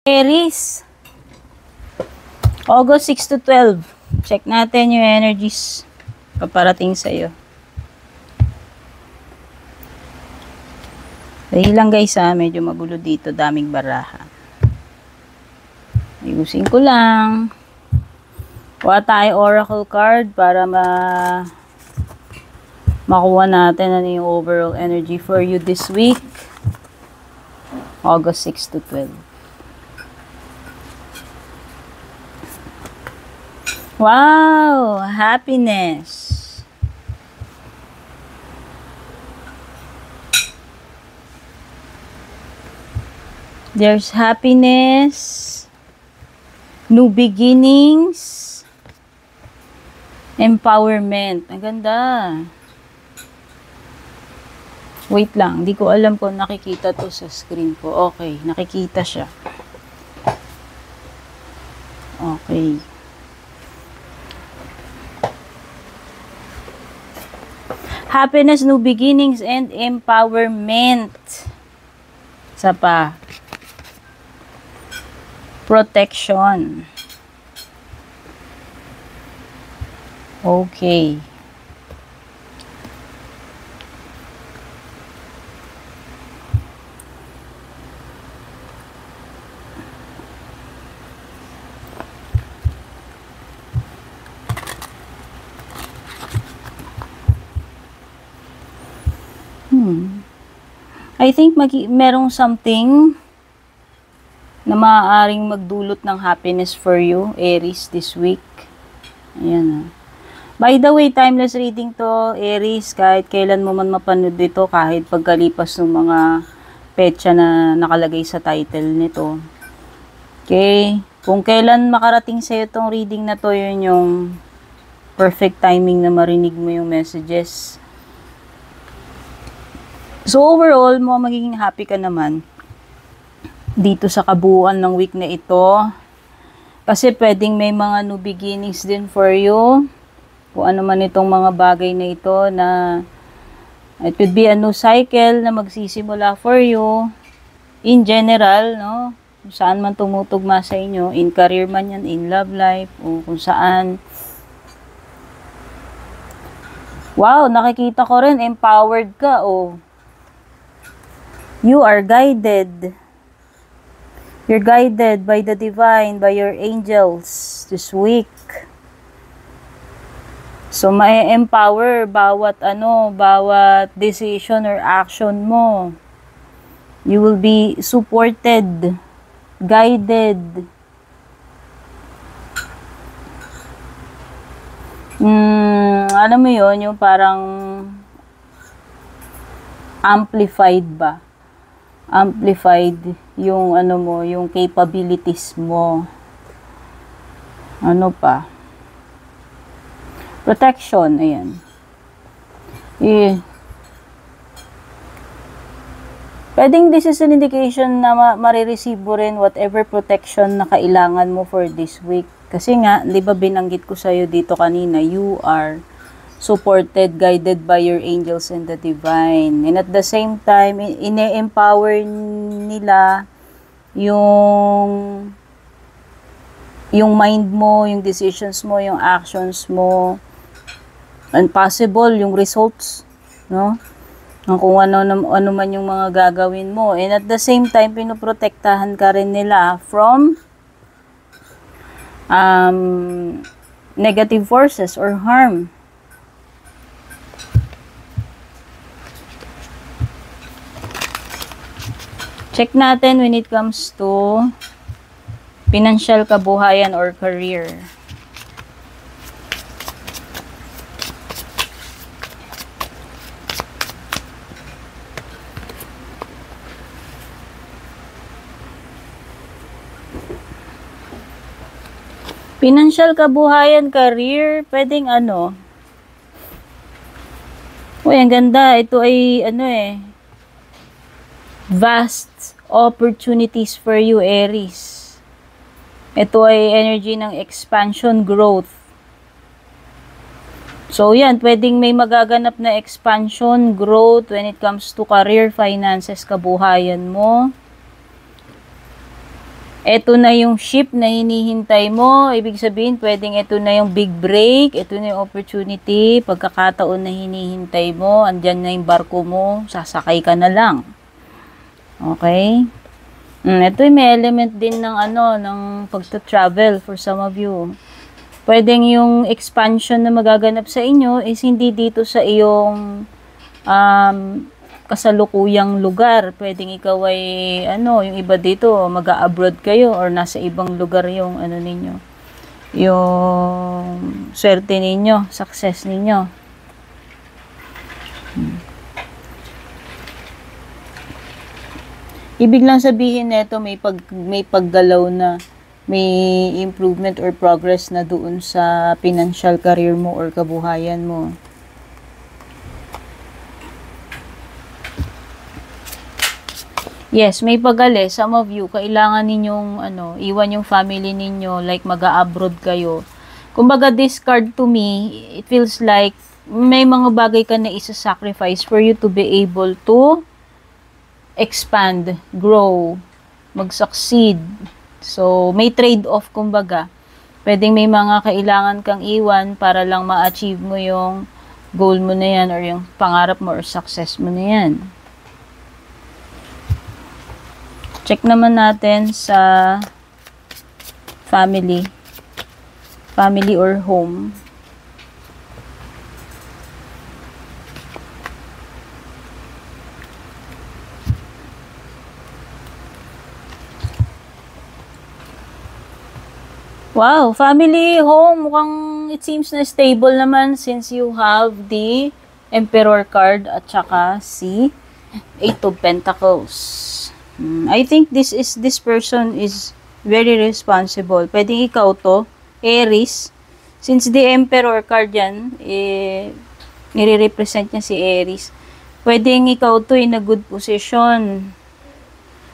Aries, August 6 to 12. Check natin yung energies paparating sa'yo. Dahil lang guys medyo magulo dito, daming baraha. Ayusin ko lang. Kuha tayo oracle card para makuha natin ano yung overall energy for you this week. August 6 to 12. Wow! Happiness. There's happiness, new beginnings, empowerment. Ang ganda. Wait lang, di ko alam kung nakikita to sa screen ko. Okay, nakikita siya. Okay. Happiness, new beginnings, and empowerment. Isa pa. Protection. Okay. I think merong something na maaaring magdulot ng happiness for you, Aries, this week. Ayan. By the way, timeless reading to, Aries. Kahit kailan mo man mapanood dito, kahit pagkalipas ng mga petsa na nakalagay sa title nito. Okay? Kung kailan makarating sa'yo itong reading na to, yun yung perfect timing na marinig mo yung messages. So, overall, magiging happy ka naman dito sa kabuuan ng week na ito. Kasi pwedeng may mga new beginnings din for you. Kung ano man itong mga bagay na ito na it could be a new cycle na magsisimula for you. In general, no? Kung saan man tumutugma sa inyo. In career man yan, in love life, o kung saan. Wow, nakikita ko rin, empowered ka, oh. You are guided. You're guided by the divine, by your angels this week. So, ma-empower bawat decision or action mo. You will be supported, guided. Alam mo yun, yung parang amplified ba? Amplified yung yung capabilities mo. Ano pa? Protection, ayan. Pwedeng this is an indication na marireceive mo rin whatever protection na kailangan mo for this week. Kasi nga, di ba binanggit ko sa'yo dito kanina, you are supported, guided by your angels and the divine. And at the same time, ine-empower nila yung mind mo, yung decisions mo, yung actions mo, and possible yung results, no? Kung ano man yung mga gagawin mo. And at the same time, pinoprotektahan ka rin nila from negative forces or harm. Check natin when it comes to financial kabuhayan or career. Financial kabuhayan, career, pwedeng Uy, ang ganda. Ito ay vast opportunities for you, Aries. Ito ay energy ng expansion, growth. So, yan. Pwedeng may magaganap na expansion, growth when it comes to career, finances, kabuhayan mo. Eto na yung ship na hinihintay mo. Ibig sabihin, pwedeng eto na yung big break. Eto na yung opportunity. Pagkakataon na hinihintay mo. Andyan na yung barko mo. Sasakay ka na lang. Okay? Ito yung may element din ng ng pagta-travel for some of you. Pwedeng yung expansion na magaganap sa inyo is hindi dito sa iyong kasalukuyang lugar. Pwedeng ikaw ay yung iba dito mag-a-abroad kayo or nasa ibang lugar yung ninyo. Yung swerte ninyo, success ninyo. Ibig lang sabihin nito may paggalaw na, may improvement or progress na doon sa financial career mo or kabuhayan mo. Yes, may pagali. Some of you, kailangan ninyong iwan yung family ninyo, like mag-a-abroad kayo. Kumbaga, this card to me, it feels like may mga bagay ka na isa-sacrifice for you to be able to expand, grow, mag-succeed. So, may trade-off kumbaga. Pwedeng may mga kailangan kang iwan para lang ma-achieve mo yung goal mo na yan or yung pangarap mo or success mo na yan. Check naman natin sa family. Family or home. Wow, family, home, mukhang it seems na stable naman since you have the Emperor card at saka si Eight of Pentacles. I think this person is very responsible. Pwedeng ikaw to, Aries. Since the Emperor card yan, nire-represent niya si Aries. Pwedeng ikaw to in a good position.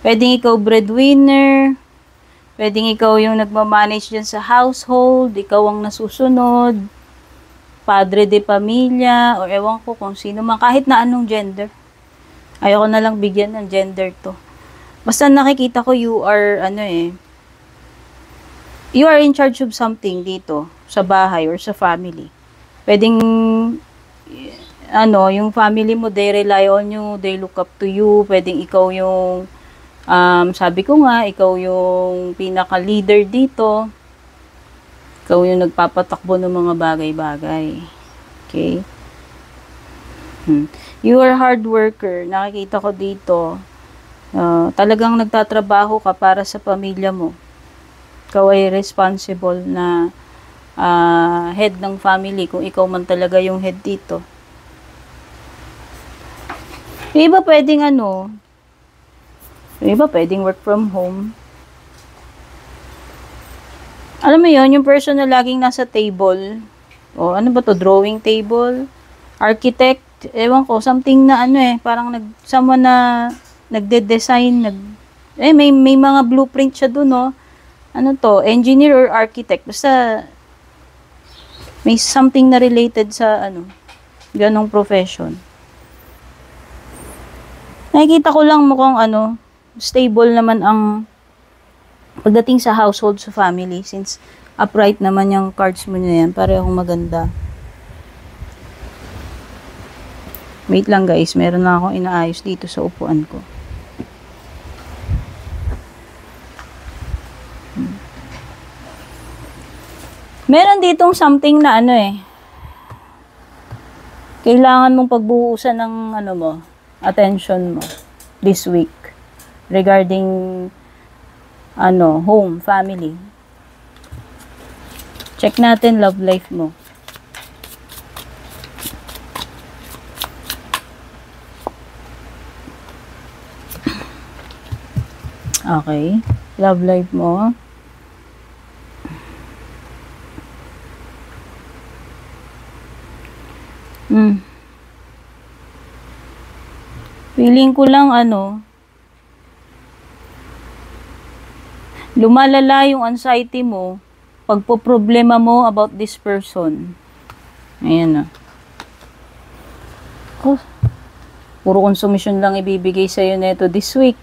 Pwedeng ikaw breadwinner. Pwedeng ikaw yung nagmamanage dyan sa household. Ikaw ang nasusunod. Padre de pamilya. O ewan ko kung sino man. Kahit na anong gender. Ayoko na lang bigyan ng gender to. Basta nakikita ko you are you are in charge of something dito sa bahay or sa family. Pwedeng yung family mo, they rely on you, they look up to you. Pwedeng ikaw yung sabi ko nga, ikaw yung pinaka-leader dito. Ikaw yung nagpapatakbo ng mga bagay-bagay. Okay? You are hard worker. Nakikita ko dito. Talagang nagtatrabaho ka para sa pamilya mo. Ikaw ay responsible na head ng family kung ikaw man talaga yung head dito. Yung iba pwedeng yung iba pwedeng work from home. Alam mo yon, yung person na laging nasa table. O ano ba to, drawing table, architect, ewan ko, something na parang someone na nagde-design, may mga blueprint siya dun, no? Ano to, engineer or architect, basta may something na related sa ganong profession. Nakikita ko lang mukhang stable naman ang pagdating sa household, sa family, since upright naman yung cards mo na yan, parehong maganda. Wait lang guys, meron na akong inaayos dito sa upuan ko. Meron ditong something na kailangan mong pagbuhusan ng attention mo this week regarding home, family. Check natin love life mo. Okay, love life mo. Feeling ko lang lumalala yung anxiety mo pagpo-problema mo about this person. Ayan puro konsumisyon lang ibibigay sa'yo neto this week.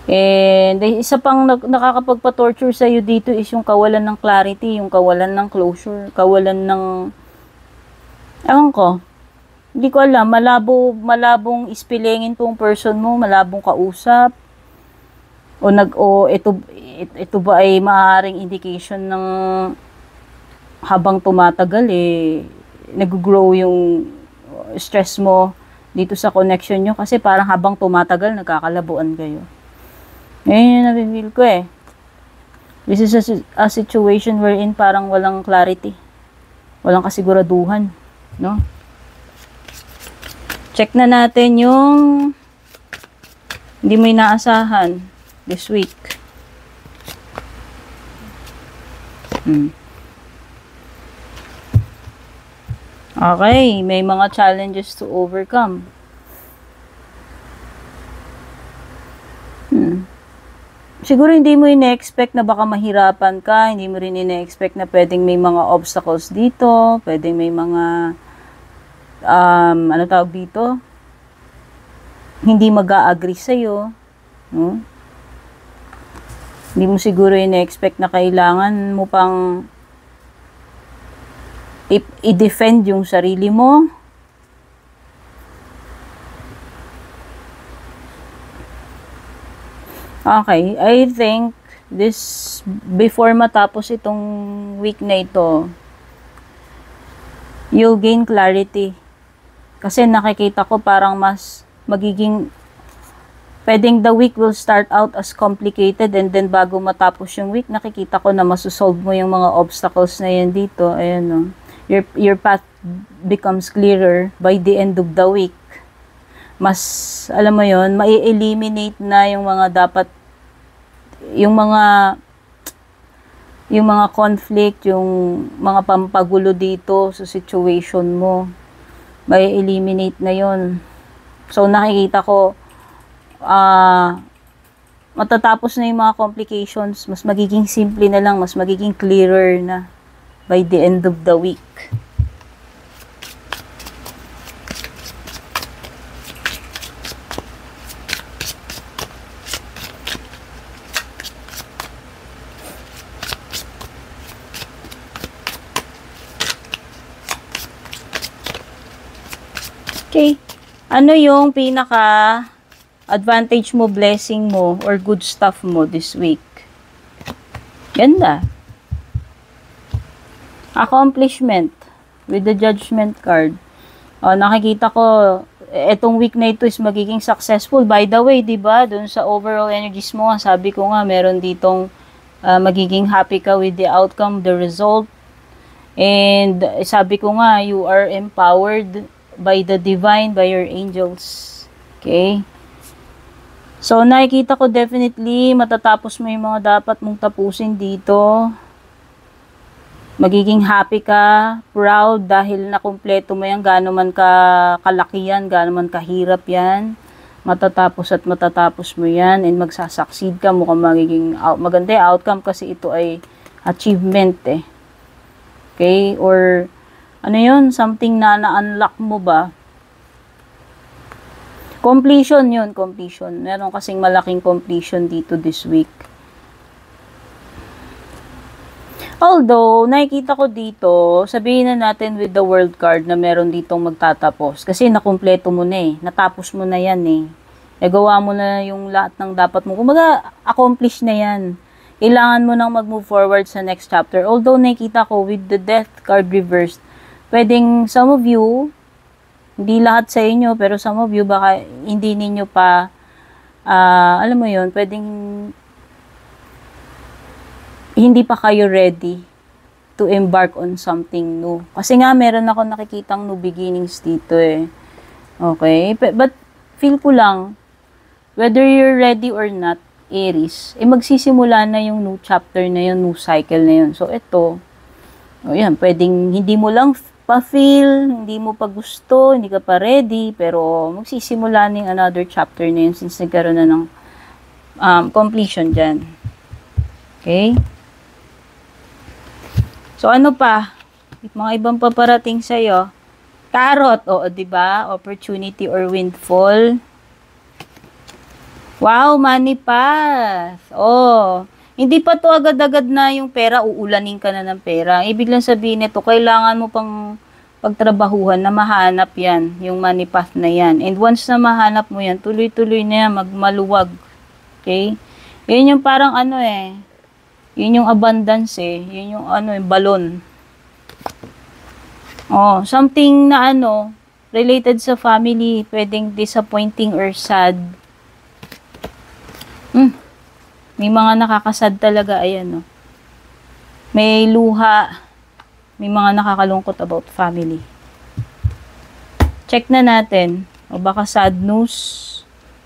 And isa pang nakakapagpa-torture sa'yo dito is yung kawalan ng clarity, yung kawalan ng closure, kawalan ng, ewan ko, hindi ko alam, malabong ispilingin tong person mo, malabong kausap, o ito ba ay maaaring indication ng habang tumatagal nag-grow yung stress mo dito sa connection nyo kasi parang habang tumatagal nagkakalabuan kayo. Ngayon yung nabibili ko This is a situation wherein parang walang clarity. Walang kasiguraduhan. No? Check na natin yung hindi mo inaasahan this week. Okay, may mga challenges to overcome. Siguro hindi mo ine-expect na baka mahirapan ka, hindi mo rin ine-expect na pwedeng may mga obstacles dito, pwedeng may mga, ano tawag dito? Hindi mag-a-agree sa'yo, no? Hindi mo siguro ine-expect na kailangan mo pang i-defend yung sarili mo. Okay, I think before matapos itong week na ito, you'll gain clarity. Kasi nakikita ko parang mas magiging, pwedeng the week will start out as complicated and then bago matapos yung week, nakikita ko na masusolve mo yung mga obstacles na yan dito. Ayan, no? Your path becomes clearer by the end of the week. Mas, alam mo yon, mai-eliminate na yung mga dapat, yung mga conflict, yung mga pampagulo dito sa situation mo. Mai-eliminate na yon. So, nakikita ko, matatapos na yung mga complications, mas magiging simple na lang, mas magiging clearer na by the end of the week. Okay. Ano yung pinaka advantage mo, blessing mo, or good stuff mo this week? Ganda. Accomplishment with the Judgment card. Nakikita ko, etong week na ito is magiging successful. By the way, diba, dun sa overall energies mo, sabi ko nga, meron ditong magiging happy ka with the outcome, the result. And sabi ko nga, you are empowered by the divine, by your angels. Okay? So, nakikita ko definitely, matatapos mo yung mga dapat mong tapusin dito. Magiging happy ka, proud, dahil nakumpleto mo yan, gaano man kalaki yan, gaano man kahirap yan. Matatapos at matatapos mo yan, and magsasucceed ka, mukhang magiging maganda yung outcome kasi ito ay achievement Okay? Or, ano yun? Something na na-unlock mo ba? Completion yun, completion. Meron kasing malaking completion dito this week. Although, nakikita ko dito, sabihin na natin with the world card na meron ditong magtatapos. Kasi nakumpleto mo na natapos mo na yan Nagawa mo na yung lahat ng dapat mo. Kumbaga, accomplish na yan. Kailangan mo nang mag-move forward sa next chapter. Although, nakikita ko with the death card reversed, pwedeng some of you, hindi lahat sa inyo, pero some of you, baka hindi ninyo pa, alam mo yun, pwedeng hindi pa kayo ready to embark on something new. Kasi nga, meron ako nakikitang new beginnings dito Okay? But, feel ko lang, whether you're ready or not, Aries, magsisimula na yung new chapter na yun, new cycle na yun. So, ito, yan, pwedeng hindi mo lang pa-feel, hindi mo pa gusto, hindi ka pa ready, pero magsisimula na yung another chapter na yun since nagkaroon na ng completion dyan. Okay? So, ano pa? Mga ibang paparating sa'yo. Carrot, diba? Opportunity or windfall. Wow, money path. Oh, hindi pa to agad-agad na yung pera, uulanin ka na ng pera. Ibig lang sabihin nito, kailangan mo pang pagtrabahuhan na mahanap yan, yung money path na yan. And once na mahanap mo yan, tuloy-tuloy na yan, magmaluwag. Okay? Yun yung parang ano eh, yun yung abundance eh, yun yung ano, yung balon. Oh, something na ano, related sa family, pwedeng disappointing or sad. May mga nakakasad talaga, ayan, no. May luha, may mga nakakalungkot about family. Check na natin. O baka sad news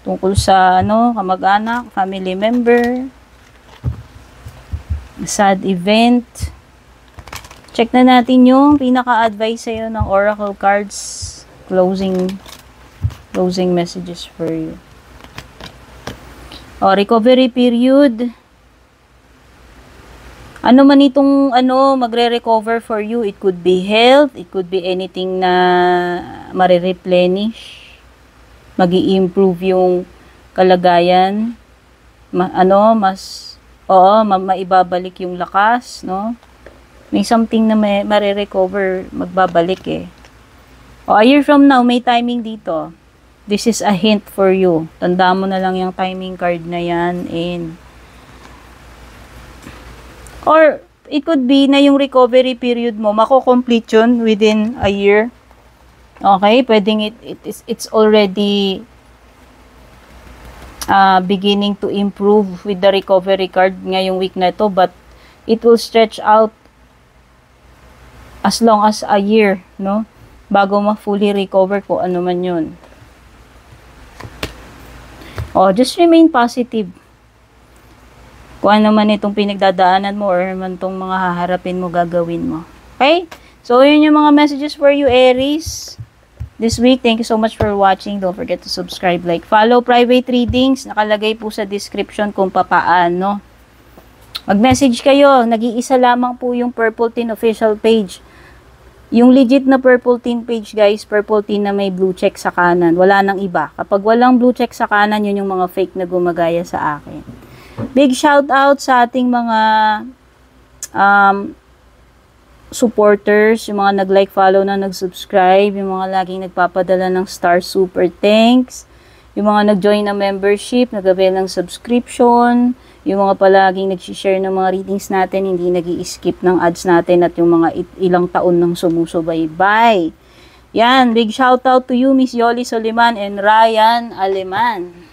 tungkol sa ano, kamag-anak, family member, sad event. Check na natin yung pinaka-advice sa'yo ng oracle cards, closing messages for you. O, recovery period. Ano man itong ano, magre-recover for you. It could be health, it could be anything na marireplenish. Magi-improve yung kalagayan. Maibabalik yung lakas, no? May something na marirecover, magbabalik eh. O, a year from now, may timing dito. This is a hint for you. Tandaan mo na lang yung timing card na yan. Or, it could be na yung recovery period mo, mako-complete yun within a year. Okay? Pwedeng it's already beginning to improve with the recovery card ngayong week na ito. But, it will stretch out as long as a year, no? Bago ma-fully recover kung ano man yun. Oh, just remain positive. Kung ano man itong pinagdadaanan mo or man itong mga haharapin mo, gagawin mo. Okay? So, yun yung mga messages for you, Aries. This week, thank you so much for watching. Don't forget to subscribe, like, follow. Private readings, nakalagay po sa description kung papaano. Mag-message kayo. Nag-iisa lamang po yung Purple Tin official page. Yung legit na Purple Tin page, guys, Purple Tin na may blue check sa kanan. Wala nang iba. Kapag walang blue check sa kanan, yun yung mga fake na gumagaya sa akin. Big shout out sa ating mga supporters, yung mga nag-like, follow na nag-subscribe, yung mga laging nagpapadala ng star super thanks, yung mga nag-join na membership, nag-avail ng subscription, yung mga palaging nag-share ng mga readings natin, hindi nag-i-skip ng ads natin, at yung mga ilang taon nang sumusubaybay. Yan, big shout out to you, Miss Yoli Soliman and Ryan Aleman.